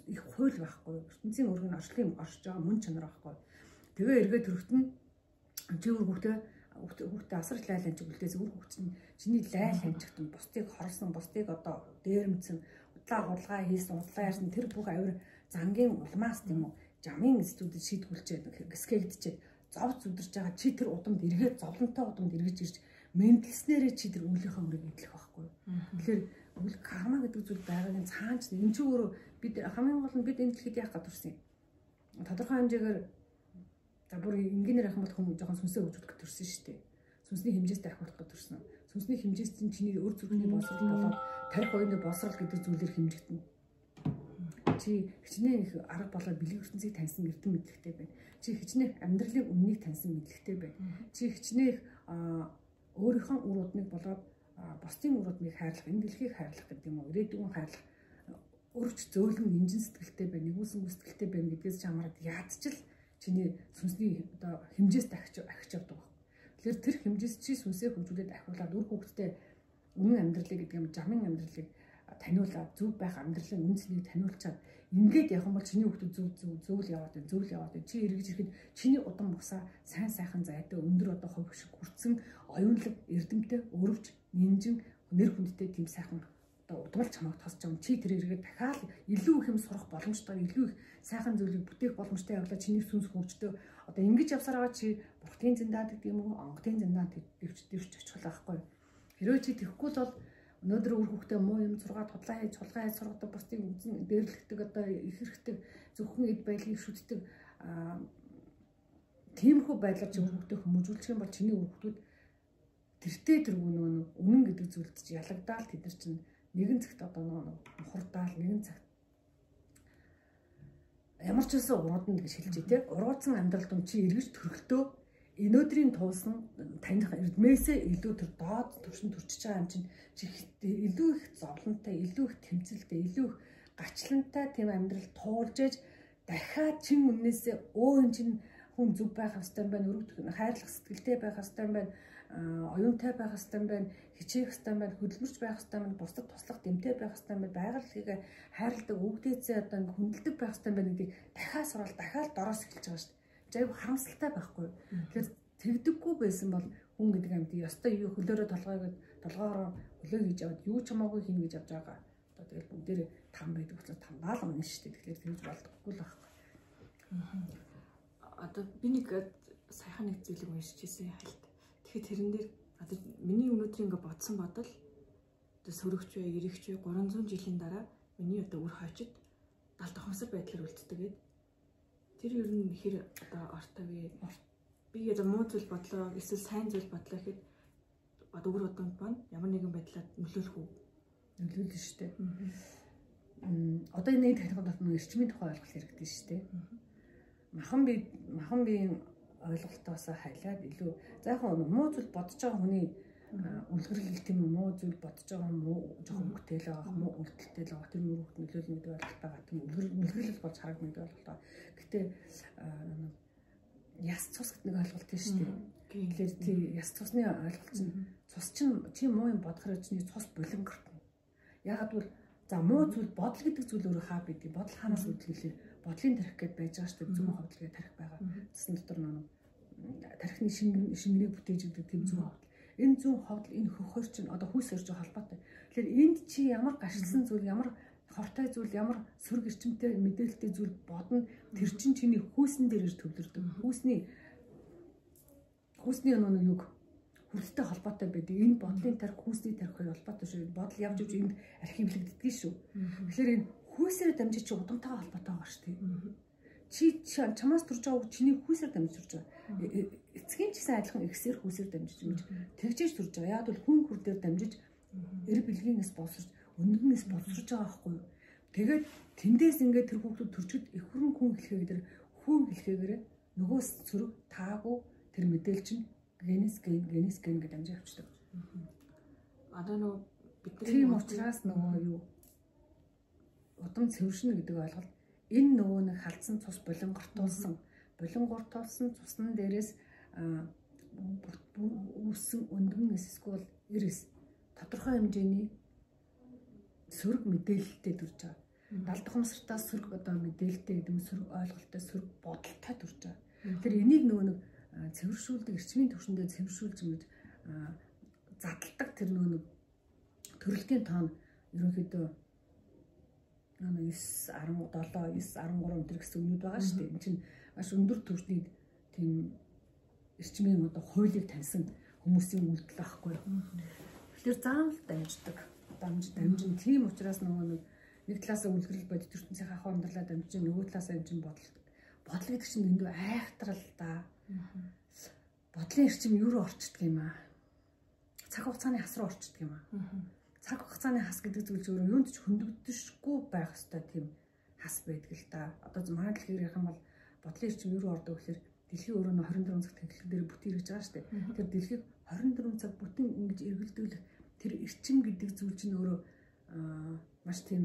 Их хууль байхгүй. ертөнцийн өргөн орчлын оршиж байгаа мөн чанар байхгүй. Тэгээ эргээ төрөхтөн чи үр хүүхдээ асрах лайланч үлдээс үр хүүхд чинь чиний лайланчгт нь бусдыг хорсон, бусдыг одоо дээрэмцэн, удлаа хийсэн, удлаа ярьсан тэр бүх авир зангийн улмаас тийм үү жамын эсдүүдэд шийдгүүлчихэд гисгээгдчихэд зов зүдэрж байгаа чи тэр удамд эргээд зовлонтой удамд эргэж ирж мэдлснээрээ чи тэр үүлийнхээ өрийг эдлэх байхгүй. Тэгэхээр үл карма гэдэг зүйл байгааг цаанч энэ ч өөрөө бид хамгийн гол нь бид энэ дэлхийд яах гэж төрсөн юм. Тодорхой хэмжээгээр за бүр энгийнээр ахын бол хүмүүс жоохон сүнсээ хөгжүүлэх гэж төрсөн шүү дээ. Сүнсний хэмжээстэй ахиулах гэж төрсөн. Сүнсний хэмжээс чинь чиний өр зүрхний боловсрол болоод тарих оюуны боловсрол гэдэг зүйлээр хэмжигдэнэ. Чи хичнээн их арга болоод бэлэг ертөнцийг таньсан эрдэм мэдлэгтэй байна. Чи хичнээн амьдралын үннийг таньсан мэдлэгтэй байна. Чи хичнээн өөрийнхөө үр удмыг болоод бусдын үр удмыг хайрлах, энэ дэлхийг хайрлах гэдэг юм уу? Ирээдүйн хайрлах, өрөвч зөөлөн нэмжин сэтгэлтэй байна, нэгүсэн сэтгэлтэй байна гэдгээс чамраад яадчил чиний сүнсний одоо хэмжээс дахиж явдаг байна. Тэгэхээр тэр хэмжээс чи сүнсээ хөгжүүлээд ахиулаад үр хөвгтдээ үнэн амьдралыг гэдэг юм жамын амьдралыг таниулаад зөв байх амьдралын үнцнийг таниулчаад ингээд явах юм бол чиний хүүхдүүд зөвл яваад байна. Чи эргэж ирэхэд чиний удам бусаа сайн сайхан зайтай өндөр одоо хувь шиг хүрсэн оюунлаг эрдэмтэй өрөвч нинжин нэр хүндтэй тийм сайхан одоо удмал чамайг тосч байгаа. Чи тэр эргээд дахиад илүү их юм сурах боломжтой, илүү их сайхан зүйлийг бүтээх боломжтой явлаа чиний сүнс хөгждөө. Одоо ингэж явсаар байгаа чи бурхтын зэндаат гэдэг юм уу, онгодын зэндаат дэвч очих байхгүй. Хэрвээ чи тэхгүй бол өнөөдөр үр хүүхдээ муу юм зургаад худлаа хийж сургадаг бусдыг үзэн дээрлэгдэг одоо их хэрэгтэй зөвхөн эд байдлыг шүтдэг тиймэрхүү байдлаар чи үр хүүхдээ хүмүүжүүлчих юм бол чиний үр хүүхдүүд тэртээ тэргүй нөгөө үнэн гэдэг зүйлд чи ялагдаал тэд нар чинь нэгэн цагт одоо нөгөө мухардаал нэгэн цагт ямар ч үсэн ургадна гэж хэлж тий. Ургуудсан амьдрал дун чи эргэж төрөлтөө өнөөдрийн туусан таних эрдмээсээ илүү төр доод төвшин төрчихөж байгаа юм чинь чи илүү их зовлонтой, илүү их тэмцэлтэй, илүү их гачлантай тийм амьдрал туулж ээж дахиад чин өмнөөсөө өө чин хүн зүг байх хэвээр юм байна, өргөдөх хайрлах сэтгэлтэй байх хэвээр юм байна, оюунтай байх хэвээр юм байна, хичээх хэвээр юм байна, хөдөлмөрч байх хэвээр юм байна, бусдад туслах дэмтэй байх хэвээр юм байна, байгаль хайрладаг өвгдөөцөө одоо хүндэлдэг байх хэвээр юм байна гэдгийг дахиад сурал дахиад дороос эхэлж байгаа шүү дээ. Жайг харамсалтай байхгүй. Тэгэхээр тэгдэггүй байсан бол хүн гэдэг амьд ёстой юу хөлөөрөө толгоороо хөлөө хийж аваад юу ч хамаагүй хийнэ гэж авч байгаа. Одоо тэгэл бүгдээр там байдаг учраас тамгаал унна шүү дээ. Тэгэхээр тэгж болдоггүй л байхгүй. Одоо би нэг саяхан нэг зүйлийг уншижсэн хальт. Тэгэхээр тэрэн дээр одоо миний өнөөдөр ингээ бодсон бодол одоо сөрөгч бай, эрэгч бай 300 жилийн дараа миний одоо үр хойчид далд тохомсор байдлаар үлддэг гэдэг. Тэр ер нь хэр одоо ортой вэ? Би одоо муу зүйл бодлоо, эсвэл сайн зүйл бодлоо гэхэд одоо өөр одонд байна. Ямар нэгэн байдлаар нөлөөлөх үү? Нөлөөлнө шүү дээ. Одоо энэ технологид нэг эрчмийн тухай ойлгох хэрэгтэй шүү дээ. Махан биеийн ойлголтоос хайлаад илүү за яг муу зүйл бодож байгаа хүний үлгэрлэл тийм муу зүйл бодож байгаа муу жоохон хөвгтэй л байгаа, муу үлдэлтэй л байгаа. Тэр мөрөөхт нөлөөлнө гэдэг ойлголт байгаа. Тийм үлгэрлэл болж харагдана гэдэг ойлголт байгаа. Гэтэ яс цус гэдэг нэг ойлголт тийм шүү дээ. Тэгэхээр тийм яс цусны ойлголт чинь цус чинь чи муу юм бодохоор чинь цус булан гэртэн. Ягаад гэвэл за муу зүйл бодол гэдэг зүйл өөрөө хаа бидгийг бодол хаанаас үүдгэлээ бодлын тарих гэдээ байж байгаа шүү дээ. Зүүн хавдал гэдэг тарих байгаа. Тэсн дотор нэг тарихны шингэнийг бүтээж өгдөг тийм зүүн хавдал. Энэ зүүн хавдал энэ хөхөр чинь одоо хүйс өрж холбоотой. Тэгэхээр энд чи ямар гашилсан зүйл, ямар хортой зүйл, ямар сөрөг эрчимтэй мэдээлэлтэй зүйл бодно тэр чинь чиний хүйсэн дээр төвлөрдөг. Хүйсний нэг юг хүрэлттэй холбоотой байдаг. Энэ бодлын тарих, хүйсний тарих хоёр холбоотой шүү. Бодол явж явж энд архивлэгддэг шүү. Тэгэхээр энэ хүйсээр дамжиж чи удамтайгаа холбоотой байгаа шүү дээ. Чи чамаас төрж байгаа үг чиний хүйсээр дамжиж төрж байгаа. Эцгийн ч гэсэн адилхан ихсээр хүйсээр дамжиж ингэж тэгжээж төрж байгаа. Яг бол хүн хүр дээр дамжиж эр бэлгийнээс боловсрч, өндгнээс боловсрч байгаа байхгүй юу? Тэгээд тэндээс ингээд тэр хүүхдүүд төрчөд их хөрөн хүн хэлхээгээр хүн хэлхээгээр нөгөө сөрөг таагүй тэр мэдээлэл чинь генес гэдэг дамжиж авчдаг. Одоо нөгөө бидний тийм учраас нөгөө юу удам цэвэршнэ гэдэг ойлголт энэ нөгөө нэг халдсан цус болонгортуулсан цусны дээрээс үүссэн өндгөн эсвэл эрэс тодорхой хэмжээний сөрөг мэдээлэлтэй төрж байгаа. Далд хомсртаас сөрөг одоо мэдээлэлтэй гэдэг нь сөрөг ойлголттой сөрөг бодолтой төрж байгаа. Тэр энийг нөгөө нэг цэвэршүүлдэг эрчмийн төвшөндөө цэвэршүүлж ингэж задалдаг тэр нөгөө төрөлтийн тоон ерөнхийдөө 9-13 өнтер гэсэн үнүүд байгаа шүү дээ. Энэ чинь маш өндөр түвшний тийм эрчмийн одоо хуулийг таньсан хүмүүсийн үйлдэл байхгүй юу. Тэгэхээр заавал дамжин тийм учраас нөгөө нэг талаасаа үлгэрэл бодит ертөнцийн ахуй амьдралаа дамжин нөгөө талаасаа юм чинь бодол гэдэг чинь эндээ айхтрал да. Бодлын эрчим юу руу орчдөг юм аа? Цаг хугацааны хас руу орчдөг юм аа. Цаг хугацааны хас гэдэг зүйл зөвхөн юунд ч хөндөгдөшгүй байх ёстой тийм хас байдаг л да. Одоо манай дэлхийр ярих юм бол бодлын эрчим юу руу ордог гэхээр дэлхий өөрөө 24 цаг тэнхлэг дээр бүтэн ирж байгаа шүү дээ. Тэр дэлхийг 24 цаг бүтэн ингэж эргэлдүүлэх тэр эрчим гэдэг зүйл чинь өөрөө маш тийм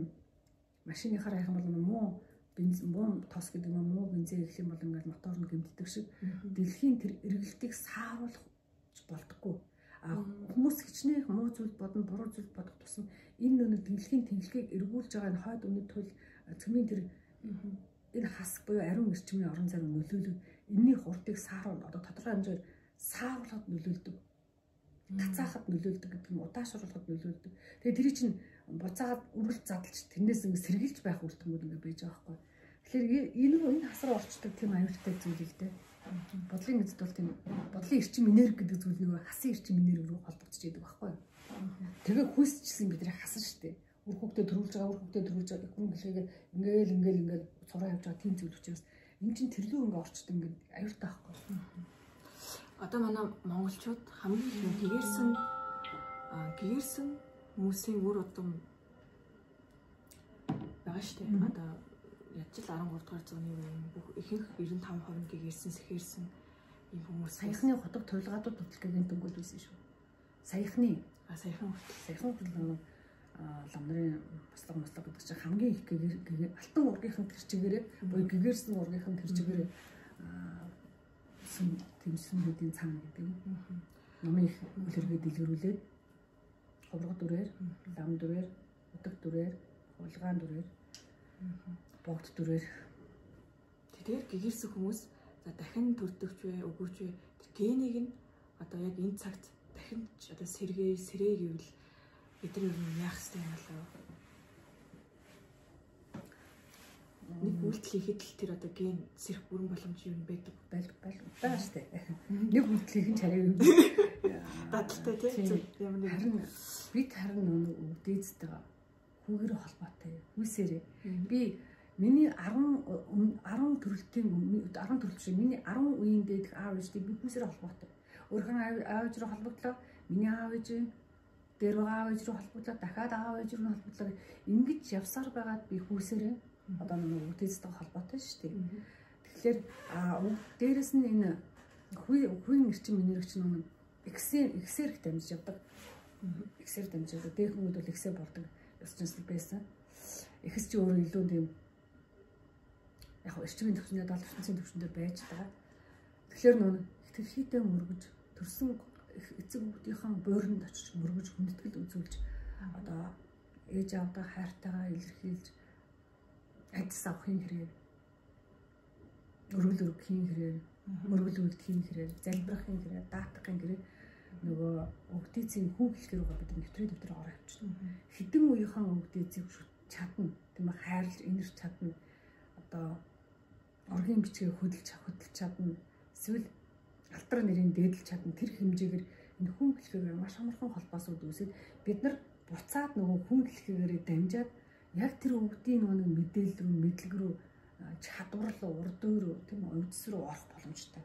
машиныхаар ярих юм бол муу тос гэдэг нь муу бензин гэх юм бол ингээд мотор нь гэмтдэг шиг дэлхийн тэр эргэлтийг сааруулах болдоггүй. Хүмүүс хичнээн муу зүйл бодно, буруу зүйл бодох тусам энэ нэг дэлхийн тэнхлэгийг эргүүлж байгаа энэ хойд өмнөд төл цөмийн тэр энэ хас буюу ариун эрчмийн орон зай нөлөөлөв. Энэний хурдыг сааруул одоо тодорхой хэмжээр сааруулахад нөлөөлдөг. Тацаахад нөлөөлдөг гэдэг нь удаашруулахад нөлөөлдөг. Тэгээ тэр чинь буцаагаад үргэлж задлж тэрнээс ингэ сэргийлж байх үйлдэлүүд ингэ байж байгаа байхгүй. Тэгэхээр энэ хасраа орчдөг тийм аюултай зүйл л дээ. Бодлын эзэд бол тийм бодлын эрчим энерги гэдэг зүйл нөгөө хасын эрчим энерги рүү холбогдож идэг байхгүй. Тэгээ хүйсчсэн бидний хасан шүү дээ. Үр хөвгтөд төрүүлж байгаа хүн хэлхийгээр ингээл цураа явж байгаа тийм зүйл учраас энэ чинь тэрлүү ингэ орчдөг ингэ аюултай байхгүй. Одоо манай монголчууд хамгийн их гэгэрсэн хүмүүсийн үр удам байгаа шүү дээ. Одоо ядчил 13 дугаар зууны үеийн бүх ихэнх 95% нь гэгэрсэн сэхэрсэн ийм хүмүүс саяхны хотог туйлгаадууд хөдөлгөөгийн дөнгөд байсан шүү. Саяхан хөдөлгөөн лам нарын маслаг гэдэг чинь хамгийн их алтан ургийнхан тэр чигээрээ буюу гэгэрсэн ургийнхан тэр чигээрээ тэмсэн хэдийн цаана гэдэг юм. Номын их үлэргээ дэлгэрүүлээд ховрог дүрээр, лам дүрээр, утаг дүрээр, хулгаан дүрээр, богд дүрээр. Тэгэхээр гэгэрсэн хүмүүс за дахин төрдөгч вэ, өгөөч вэ? Тэр генийг нь одоо яг энэ цагт дахин одоо сэрээ гэвэл эдгээр юм яах ёстой юм болоо. Нэг үйлдэл хийхэд л тэр одоо ген сэрх бүрэн боломж юм байдаг байгаа шүү дээ. Нэг үйлдэл хийх нь чараа юм. Дадалтай тийм юм нэг. Харин дээдтэйгээ хүүгээрээ холбоотой. Хүүсээрээ. Би миний 10 төрөл шиг миний 10 үеийн дээдх аав ээжтэй би хүүсээрээ холбоотой. Өөрхөн аав ээж рүү холбогдлоо. Миний аав ээж дээр байгаа аав ээж рүү холбогдлоо. Дахиад аав ээж рүү холбогдлоо. Ингэж явсаар байгаад би хүүсээрээ одоо нэг дээдтэйгээ холбоотой шүү дээ. Тэгэхээр дээрэс нь энэ хүүгийн эрчим энерги чинь X-ээр дамжиж явдаг. X-ээр дамжиж явдаг. Дэх хүмүүс бол X-ээр болдог. Ёсчонслог байсан. X чи өөрөө илүү тийм яг эрчимийн төвчнөд 70% төвчнөд байж байгаа. Тэгэхээр нөө итгэвчтэй мөргөж төрсөн эцэг хүүхдийн буйранд очиж мөргөж хүндэтгэл үзүүлж одоо ээж аавдаа хайртайгаа илэрхийлж адис авахын хэрэг өргөл өргөхийн хэрэг мөргөл үлдэхийн хэрэг залбирахын хэрэг даатгахын хэрэг нөгөө өвгдээцийн хүн хэлхэр байгаа бид нэвтрээд ороо авчихсан. Хэдэн үеийнхэн өвгдээцийг чадна тийм ээ хайрлж инэрч чадна одоо оргийн бичгээ хөдөлж чадна эсвэл алтар нэрийн дээдэлж чадна тэр хэмжээгээр энэ хүн хэлхээгээр маш амархан холбоосууд үүсээд бид нар буцаад нөгөө хүн хэлхээгээр дамжаад яг тэр өвгдийн нөгөө мэдээлэл рүү мэдлэг рүү чадвар руу урд руу тийм өвдөс рүү орох боломжтой.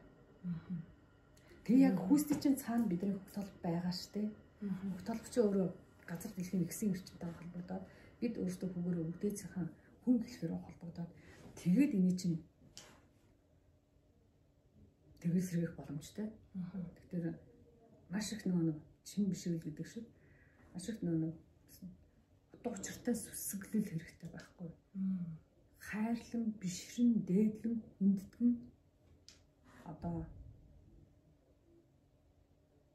Тэгээ яг хүүстэй чинь цаана бидний хөх толб байгаа штэ. Хөх толб чи өөрөө газар дэлхийн нэгсэн эрчимтэй холбогдоод бид өөрсдөө хүүгээрээ өвдөөцийн хүн хэлхээрээ холбогдоод тэгээд эний чинь тэгэл сэргийх боломжтой. Тэгэхээр маш их нөгөө чин бишвэл гэдэг шиг маш их нөгөө утга учиртай сүсгэлэл хэрэгтэй байхгүй. Хайрлан, бишрэн, дээдлэн, хүндэтгэн одоо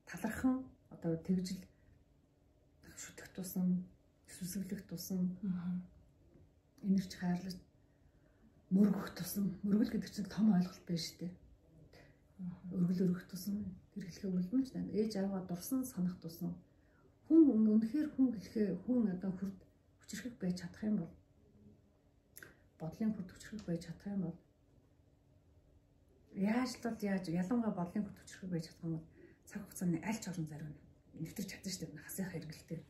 талархан одоо тэгжил шүтэх тусам сүсгэлэх тусам энерч хайрлаж мөргөх тусам мөргөл гэдэг чинь том ойлголт байна шүү дээ. Өргөл өргөх тусам тэр хэлхээ үлдэн ч ээж аваа дурсан санах тусам хүн үнэхээр хүн хэлхээ хүн одоо хүрд хүчрхэг байж чадах юм бол бодлын хүрд хүчрхэг байж чадах юм бол яаж ялангуяа бодлын хүрд хүчрхэг байж чадах юм бол цаг хугацааны аль ч орон зарим нэвтэрч чадсан шүү дээ. Хасынхаа эргэлтээр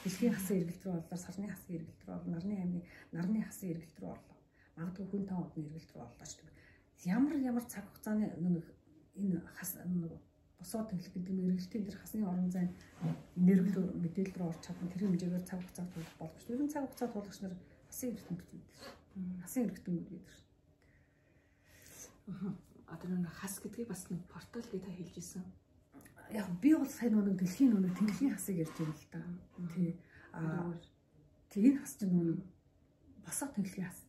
дэлхийн хасан эргэлт рүү орлоо, сарны хасан эргэлт рүү орлоо, нарны аймгийн нарны хасан эргэлт рүү орлоо. Магадгүй хүн таан удны эргэлт рүү орлоо шүү дээ. Ямар цаг хугацааны энэ хас босоод тэнхлэх гэдэг нь эргэлтийн тэр хасны орон зайн энерги рүү мэдээлэл рүү орж чадсан тэр хэмжээгээр цаг хугацаа туулах боломжтой. Ер нь цаг хугацаа туулахч нар хасан эргэлтэнд гэдэг шүү. Хасан эргэлтэнд гэдэг шүү. Одоо нэг хас гэдгийг бас нэг портал гэж та хэлж ирсэн. Яг би бол сайн нэг дэлхийн нэг тэнхлийн хасыг ярьж байна л да. Тий энэ хас чинь нэг босоо тэнхлийн хас.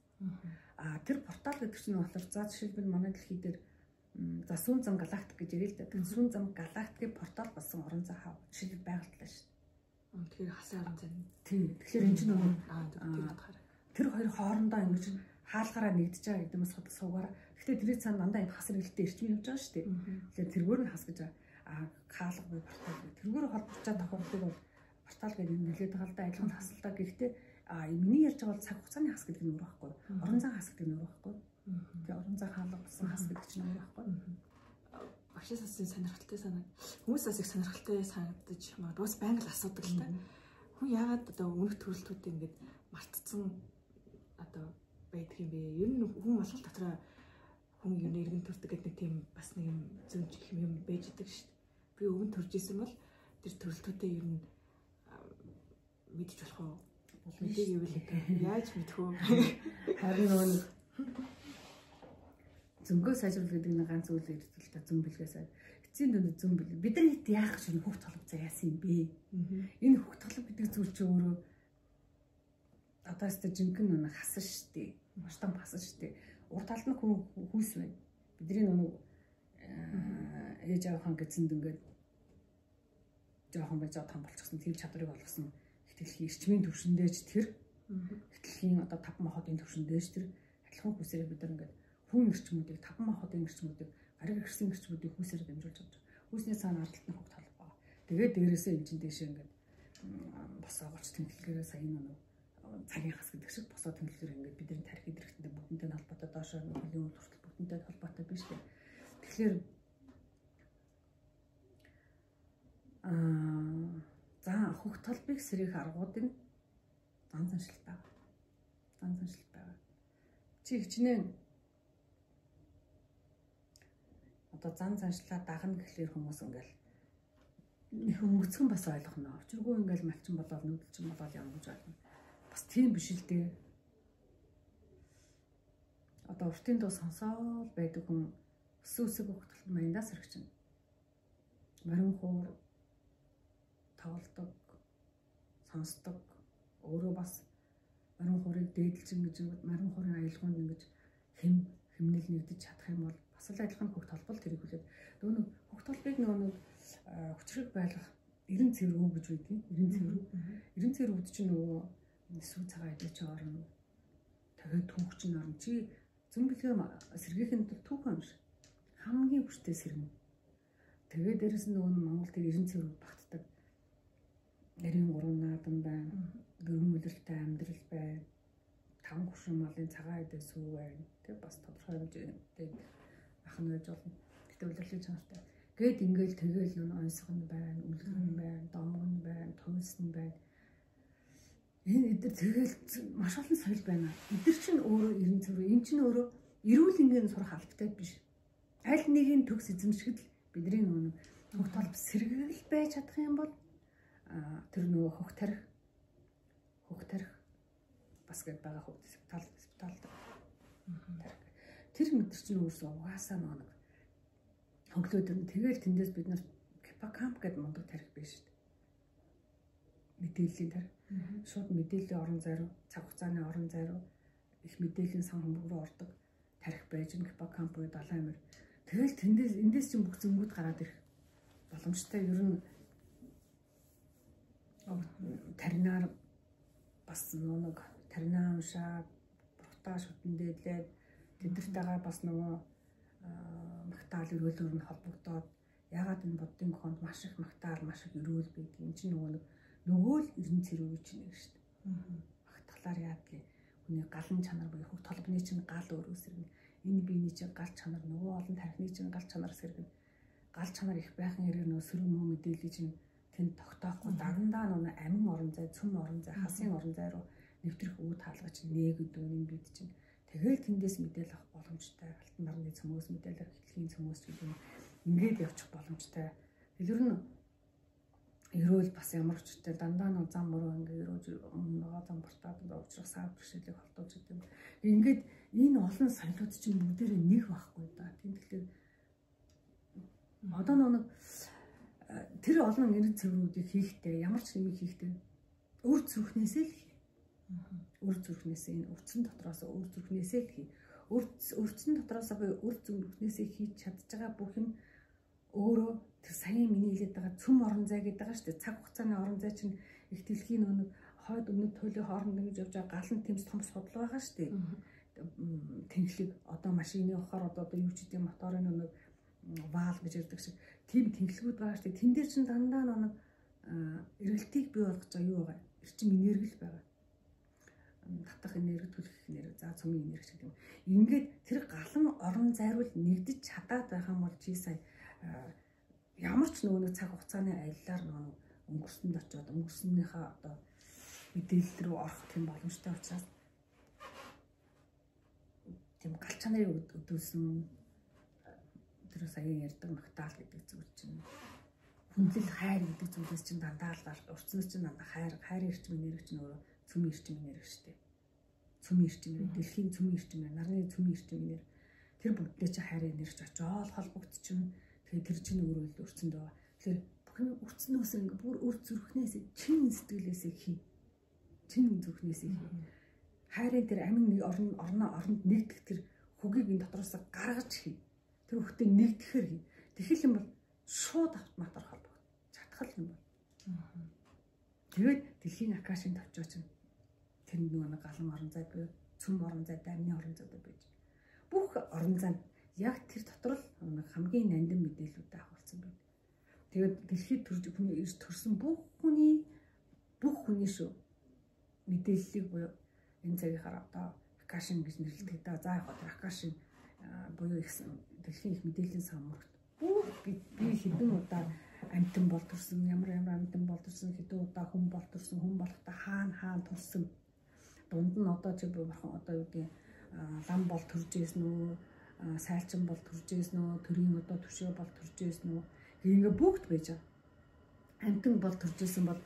Тэр портал гэдэг чинь болохоор за жишээлбэл манай дэлхий дээр за сүүн зам галактик гэж ярил л да. Тэр сүүн зам галактикийн портал болсон орон зай хав жишээлбэл байгальтлаа шүү дээ. Тэгэхээр хасан орон зай. Тий. Тэгэхээр энэ чинь тэр хоёр хоорондоо ингэж хаалгаараа нэгдэж байгаа гэдэг нь сууд суугаар. Гэхдээ тэрний цаана дандаа энэ хас эргэлтээ эрчим явж байгаа шүү дээ. Тэгэхээр тэргээр нь хас гэж хаалга буй портал. Тэргээр холбогдчихад тохиолдлыг бол портал гэдэг нь нэлээд байгаа л да адилхан хасалтай. Гэхдээ миний ярьж байгаа бол цаг хугацааны хас гэдэг нь өөр байхгүй. Орон зай хас гэдэг нь өөр байхгүй. Тэгээ орон зай хаалга болсон хас гэдэг чинь өөр байхгүй. Багшийн хасын сонирхолтой санаг. Хүмүүс бас их сонирхолтой санагдаж магадгүй бас байнга л асуудаг л та. Хүн яагаад одоо өмнөх төрөлтүүд ингэж мартцсан одоо байдаг юм бэ? Ер нь хүн болгол дотроо хүн юу нэргэн төрдөг гэдэг нэг тийм бас нэг юм зөнж юм байж идэг шүү дээ. Би өвөн төрж исэн бол тэр төрөлтүүдээ ер нь мэдж болох уу? Мэдээгүй л яаж мэдэх вэ? Харин Зөнгөө сайжруулах гэдэг нэг ганц зүйл ирдэг л та зүүн бэлгээс. Эцсийн дүнд зүүн бэл. Бид нар хэд яах гэж хөвгт толгоцоо яасан юм бэ? Энэ хөвгт толго гэдэг зүйл чи өөрөө одоо өстө жинхэнэ нэг хасан штэ. Маш том хасан штэ. Урд талд нь хүүс байна. Бидний нэг ээж аавхан гэсэн дэнгээд жоохон байж том болчихсон тийм чадварыг олгосон ихтгэлхийн эрчмийн төвшөндөөч тэр ихтгэлхийн одоо 5 махбодын төвшөндөөч тэр адилхан хүсээрээ бид нар ингээд хүн эрчмүүдийг 5 махбодын эрчмүүдийг гариг ирсэн эрчмүүдийг хүсээрээ дамжуулж байгаа. Хүсний цаана ардталт нь хөвгт толгоо. Тэгээд дээрээсээ энэ чинь дэшээ ингээд босоогоч тэнхлэгээрээ сая нэг цагийн хас гэдэг шиг босоо тэнхлэгээр ингээд бидний тарих идрэхтэнд бүгдэнтэй холбоотой доошоо хөлийн үйл хүртэл бүгдэнтэй холбоотой биш үү? Тэгэхээр за хөвгт толбыг сэрэх аргуудын зан заншил байгаа. Зан заншил байгаа. Чи хичнээн одоо зан заншлаа дагна гэхлээр хүмүүс ингээл их өнгөцгөн бас ойлгоно. Учиргүй ингээл малчин болоод нүүдэлчин болоод явна гэж ойлгоно. Бас тийм биш л дээ. Одоо уртын дуу сонсоол байдаг хүн өсөг хөвгт маяндаас сэрэгчин. Марин хуур тавалдаг, сонсдог, өөрөө бас марин хуурыг дээдэлж ингэж марин хуурын аялгаунд ингэж хэмнэл нэгдэж чадах юм бол бас л адилхан хөвгт толбол тэрийг хүлээд нөгөө нэг хөвгт толбыг нөгөө хүчрэг байлгах 90 цэвэр гэж үйдэг. 90 цэвэр үүд чинь нөгөө сүв цагаан идэж чи орно. Тэгээд түүх чинь орно. Чи зүүн бэлгээ сэргийхэн түүх юм шиг хамгийн хүчтэй сэргэн. Тэгээд дээрэс нь нөгөө Монгол тэр 90 цэвэр багтдаг. Нарийн 3 наадан байна. Гөрөн үлрэлтэй амьдрал байна. 5 хуршин малын цагаан идэ сүв байна. Тэг бас тодорхой хэмжээтэй ах нь байж болно. Гэтэ үлрэлийн чанартай. Гэт ингээл тэгэл нүн онцгон байна, үлгэрэн байна, домгон байна, туйлсан байна. Энэ эдгээр тэгэл маш олон соёл байна. Эдгээр чинь өөрөө 90 цэвэр. Энэ чинь өөрөө эрүүл энгийн сурах албатай биш. Аль нэгний төгс эзэмшгэд л бидний нөгөө хөвгт толб сэргэл байж чадах юм бол тэр нөгөө хөвгт тарих бас гээд байгаа хөвгт спитал тарих. Тэр мэдэр чинь өөрсөө угаасаа нэг хөнгөлөөд нь тэгэл тэндээс бид нар гиппокамп гэдэг мундаг тарих биш шүү дээ. Мэдээллийн тарих. Шууд мэдээллийн орон зайруу, цаг хугацааны орон зайруу их мэдээллийн сан хөмбөг рүү ордог тарих байж гиппокамп буюу далайн амир. Тэгэл эндээс чинь бүх зөнгүүд гараад ирэх боломжтой. Ер нь таринаар бас нэг таринаа уншаад буртаа шүтэн дээлээд тэдэртэйгээ бас нөгөө магтаал өрөөлөөр нь холбогдоод ягаад энэ боддын гохонд маш их магтаал маш их өрөөл байдаг. Энд чинь нөгөө л 90 цэрүү гэж нэр шүү дээ. Магтахлаар яадаг хүний галан чанар буюу хөвгт толбны чинь гал өөрөө сэргэн. Энэ биений чинь гал чанар нөгөө олон тархины чинь гал чанар сэргэн. Гал чанар их байхын хэрэг нөгөө сөрөг мөн мэдээлэл чинь тэнд тогтоохгүй дандаа нөгөө амин орон зай, цөм орон зай, хасын орон зай руу нэвтрэх үүд хаалгач нээгд өнийн бид чинь тэгэл тэндээс мэдээлэл авах боломжтой. Алтан нарны цөмөөс мэдээлэл, хэвлэлийн цөмөөс гэдэг юм ингээд явчих боломжтой. Дэлгэр нь эрүүл бас ямар ч үстэй дандаа нэг зам мөрөө ингээд нөгөө зам бартаад уучрах сав бэрхшээлийг холдуулж идэв. Ингээд энэ олон соёлууд чинь бүгдээрээ нэг байхгүй да. Тийм тэгэхээр одоо нэг тэр олон нэр цэврүүдийг хийхдээ ямар ч юм хийхдээ өр зүрхнээсээ л хий. Өр зүрхнээсээ энэ өрцөн дотроос өр зүрхнээсээ л хий. Өрцөн дотроос буюу өр зүрхнээсээ хийж чадж байгаа бүх юм өөрөө тэр саяын миний хэлээд байгаа цөм орон зай гэдэг байгаа шүү дээ. Цаг хугацааны орон зай чинь их дэлхийн нэг хойд өмнөд туйлын хооронд ингэж явж байгаа галан тэмс том судал байгаа шүү дээ. Тэнхлэг одоо машины ухаар одоо юу ч гэдэг моторын нэг ваал гэж ярьдаг шиг тийм тэнхлэгүүд байгаа шүү дээ. Тэн дээр чинь дандаа нэг эргэлтийг бий болгож байгаа юу байгаа. Эрчим энерги л байгаа. Татах энерги, түлхэх энерги, за цөмийн энерги гэдэг юм. Ингээд тэр галан орон зайруул нэгдэж чадаад байх юм бол чи сая ямар ч нөгөө цаг хугацааны аяллаар нөгөө өнгөрсөнд очиод өнгөрснөөхөө одоо мэдээлэл рүү орох тийм боломжтой учраас тийм гал чанарын өдөөсөн тэр саяын ярьдаг магтаал гэдэг зүйл чинь хүндлэл хайр гэдэг зүйлээс чинь дандаа л урцнаас чинь дандаа хайрын эрчим энерги чинь өөрөө цөмийн эрчим энерги шүү дээ. цөмийн эрчимээр, дэлхийн цөмийн эрчимээр, нарны цөмийн эрчимээр тэр бүгдээ чи хайрын нэрч очоод холбогдчихно. Тэгээд тэр чинь өөрөө өрцөндөө. Тэгэхээр бүхэн өрцнөөс ингээ бүр өр зүрхнээс чин сэтгэлээсээ хий. Чин зүрхнээсээ хий. Хайрын тэр амин нэг оронд нэгдэх тэр хөгийг энэ дотроос гаргаж хий. Тэр хөхтэй нэгдэхэр хий. Тэгэх юм бол шууд автоматар холбогдох. Чадхал юм бол. Тэгээд дэлхийн акашийн төвчөө чинь тэр нэг галан орон зай буюу цөм орон зай, амны орон зай байж. Бүх орон зайд яг тэр дотор л хамгийн нандин мэдээлэлүүд авахулсан байна. Тэгээд дэлхийд төрсөн бүх хүний шүү мэдээллийг буюу энэ цагийнхаар одоо акашин гэж нэрлэдэг да. За яг хаа акашин буюу дэлхийн их мэдээллийн самурагт бүх би хэдэн удаа амтан бол төрсөн, ямар амтан бол төрсөн, хэдэн удаа хүн бол төрсөн, хүн болохта хаана төрсөн. Дунд нь одоо чи бурхан одоо юу гэдэг лам бол төрж ийсэн үү, сайлчин бол төрж ийсэн үү, төрийн одоо төшөө бол төрж ийсэн үү. Ингээ бүгд байж байгаа. Амтан бол төрж ийсэн бол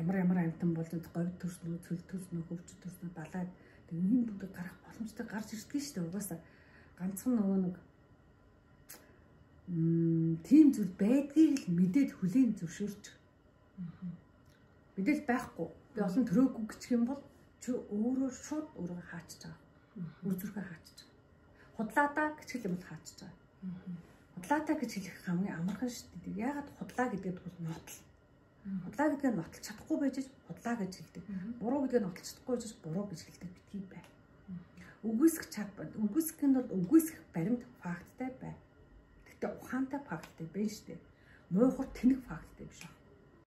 ямар амтан бол говь төрсөн үү, цөл төрсөн үү, хөвч төрсөн үү, далайд энэ бүгд гарах боломжтой гарч ирдэг шүү дээ. Угаасаа ганцхан нөгөө нэг тийм зүйл байдгийг л мэдээд хүлээн зөвшөөрч. Мэдээж байхгүй. Би олон төрөөгүй гэх юм бол чи өөрөө шууд өөрөө хаачж байгаа. Үр зүрхээ хаачж байгаа. Худлаадаа гэж хэлэх юм хаачж байгаа. Худлаатаа гэж хэлэх хамгийн амархан шүү дээ. Яагаад худлаа гэдэг бол нотол. Худлаа гэдгээр нотолж чадахгүй байж худлаа гэж хэлдэг. Буруу гэдгээр нотолж чадахгүй байж буруу гэж хэлдэг битгий бай. Үгүйсэх нь бол үгүйсэх баримт факттай бай. Ухаантай факттай байна шүү дээ. Муухай тэнэг факттай биш аа.